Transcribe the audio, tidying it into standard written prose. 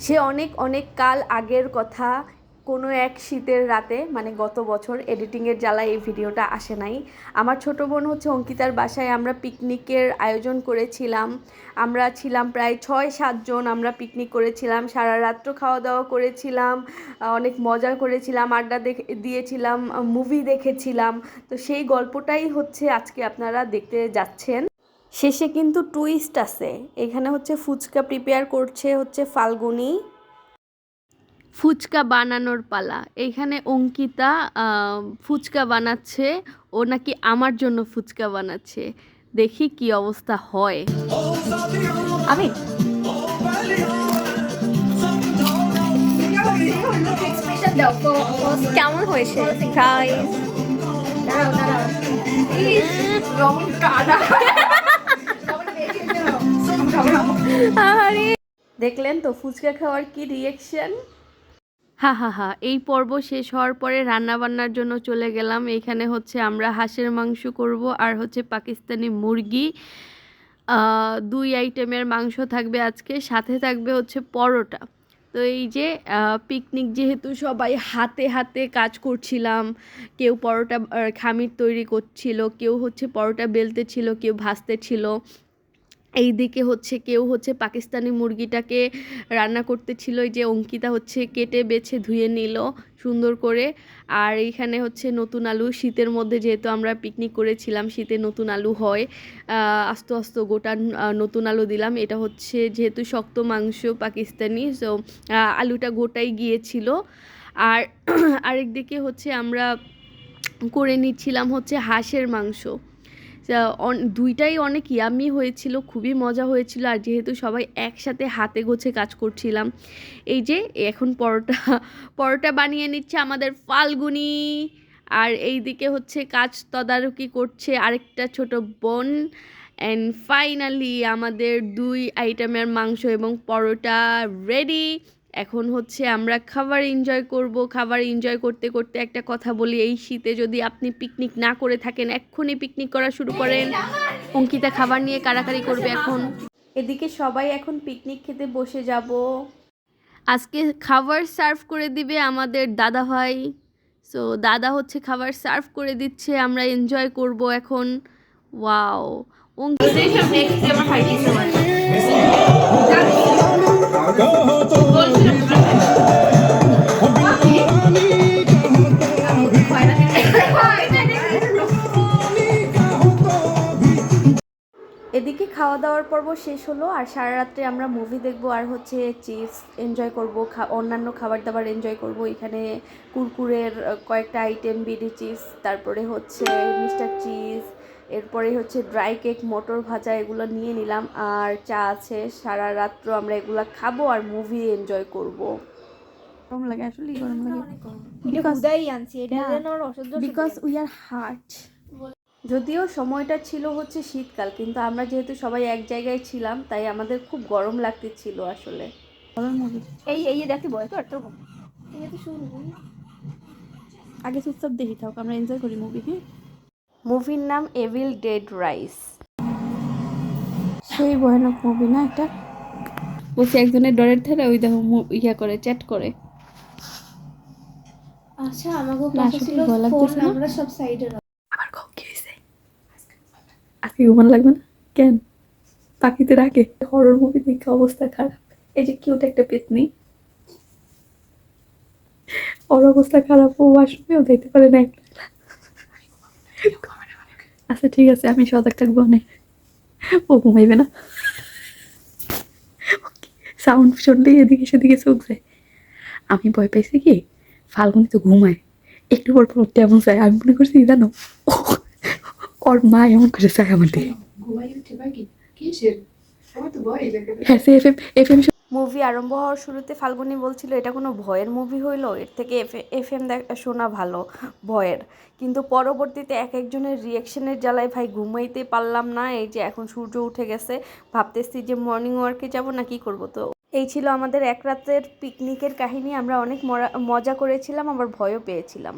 সে অনেক অনেক কাল আগের কথা, কোনো এক শীতের রাতে, মানে গত বছর। এডিটিংয়ের জ্বালায় এই ভিডিওটা আসে নাই। আমার ছোটো বোন হচ্ছে অঙ্কিতার বাসায় আমরা পিকনিকের আয়োজন করেছিলাম। আমরা ছিলাম প্রায় 6-7 জন। আমরা পিকনিক করেছিলাম, সারা রাত্র খাওয়া দাওয়া করেছিলাম, অনেক মজা করেছিলাম, আড্ডা দিয়েছিলাম, মুভি দেখেছিলাম। তো সেই গল্পটাই হচ্ছে আজকে আপনারা দেখতে যাচ্ছেন। শেষে কিন্তু টুইস্ট আছে। এখানে হচ্ছে ফুচকা প্রিপেয়ার করছে হচ্ছে ফাল্গুনি। ফুচকা বানানোর পালা। এইখানে অঙ্কিতা ফুচকা বানাচ্ছে। ও নাকি আমার জন্য ফুচকা বানাচ্ছে। দেখি কি অবস্থা হয়। আমি কেমন হয়েছে ফ্রাইস? দেখলেন তো ফুচকা খাওয়ার কি রিয়েকশন। হা হা হা। এই পর্ব শেষ হওয়ার পরে রান্না বান্নার জন্য চলে গেলাম। এখানে হচ্ছে আমরা হাঁসের মাংস করব আর হচ্ছে পাকিস্তানি মুরগি। 2 আইটেমের মাংস থাকবে আজকে, সাথে থাকবে হচ্ছে পরোটা। তো এই যে পিকনিক যেহেতু সবাই হাতে হাতে কাজ করছিলাম, কেউ পরোটা খামির তৈরি করছিল, কেউ হচ্ছে পরোটা বেলতে ছিল, কেউ ভাজতে ছিল। এই দিকে হচ্ছে কেউ হচ্ছে পাকিস্তানি মুরগিটাকে রান্না করতেছিল। এই যে অঙ্কিতা হচ্ছে কেটে বেছে ধুয়ে নিল সুন্দর করে। আর এইখানে হচ্ছে নতুন আলু, শীতের মধ্যে যেহেতু আমরা পিকনিক করেছিলাম, শীতে নতুন আলু হয়, আস্তে আস্তে গোটা নতুন আলু দিলাম। এটা হচ্ছে যেহেতু শক্ত মাংস পাকিস্তানি, সো আলুটা গোটাই গিয়েছিল। আর আরেকদিকে হচ্ছে আমরা করে নিচ্ছিলাম হচ্ছে হাঁসের মাংস। দুইটাই অনেক ইয়ামি হয়েছিল, খুবই মজা হয়েছিল। আর যেহেতু সবাই একসাথে হাতে গোছে কাজ করছিলাম। এই যে এখন পরোটা পরোটা বানিয়ে নিচ্ছে আমাদের ফাল্গুনি। আর এই দিকে হচ্ছে কাজ তদারকি করছে আরেকটা ছোট বোন। অ্যান্ড ফাইনালি আমাদের 2 আইটেমের মাংস এবং পরোটা রেডি। এখন হচ্ছে আমরা খাবার এনজয় করব। খাবার এনজয় করতে করতে একটা কথা বলি, এই শীতে যদি আপনি পিকনিক না করে থাকেন, এক্ষুনি পিকনিক করা শুরু করেন। অঙ্কিতা খাবার নিয়ে কাড়াকাড়ি করবে এখন। এদিকে সবাই এখন পিকনিক খেতে বসে যাব। আজকে খাবার সার্ভ করে দিবে আমাদের দাদা ভাই। সো দাদা হচ্ছে খাবার সার্ভ করে দিচ্ছে, আমরা এনজয় করব এখন। ওয়াও। এদিকে খাওয়া দাওয়ার পর্ব শেষ হলো, আর সারা রাত্রে আমরা মুভি দেখবো আর হচ্ছে চিপস এনজয় করবো, অন্যান্য খাবার দাবার এনজয় করব। এখানে কুরকুরের কয়েকটা আইটেম, বিডি চিপস, তারপরে হচ্ছে মিস্টার চিজ, এরপরে হচ্ছে ড্রাই কেক, মটর ভাজা, এগুলো নিয়ে নিলাম। আর চা আছে। সারা রাত্র আমরা এগুলো খাবো আর মুভি এনজয় করব। গরম লাগে, আসলেই গরম লাগে। Because we are heart. যদিও সময়টা ছিল হচ্ছে শীতকাল, কিন্তু আমরা যেহেতু সবাই এক জায়গায় ছিলাম, তাই আমাদের খুব গরম লাগতেছিল আসলে। এই দেখতে বয় তো আর তো আগে চুপচাপ দেখি থাক, আমরা এনজয় করি মুভি। হ্যাঁ, মুভির নাম এভিল ডেড রাইস। সেই ভয়ানক মুভি না এটা? বলছি একজনের ডরের ধারে ওই দেখো ইয়া করে, চ্যাট করে। আচ্ছা আমাকে কথা ছিল ফোন আমরা সব সাইডে রাখ। আমার কম কি হয়েছে আজকে? ঘুমান লাগবে না কেন? পাখিতে রাখে হরর মুভি দেখে অবস্থা খারাপ। এই যে কিউট একটা পেতনি, ওর অবস্থা খারাপ, ও ওয়াশরুমেও যাইতে পারে না। আচ্ছা ঠিক আছে, আমি সজাগ থাকবো অনেক। ও ঘুমাইবে না, সাউন্ড শুনলেই এদিকে সেদিকে চোখ যায়। আমি ভয় পাইছি কি, ফাল্গুনি তো ঘুমায়, একটু পর পর উঠতে এমন চাই, আমি মনে করছি জানো ওর মা এমন করে চায় আমার দিকে। হ্যাঁ, সে এফএম মুভি আরম্ভ হওয়ার শুরুতে ফাল্গুনি বলছিল এটা কোনো ভয়ের মুভি হইলো, এর থেকে এফএম শোনা ভালো ভয়ের। কিন্তু পরবর্তীতে এক একজনের রিয়েকশনের জ্বালায় ভাই ঘুমাইতে পারলাম না। এই যে এখন সূর্য উঠে গেছে, ভাবতেছি যে মর্নিং ওয়ার্কে যাব না কি করব। তো এই ছিল আমাদের এক রাতের পিকনিকের কাহিনী। আমরা অনেক মজা করেছিলাম, আবার ভয়ও পেয়েছিলাম।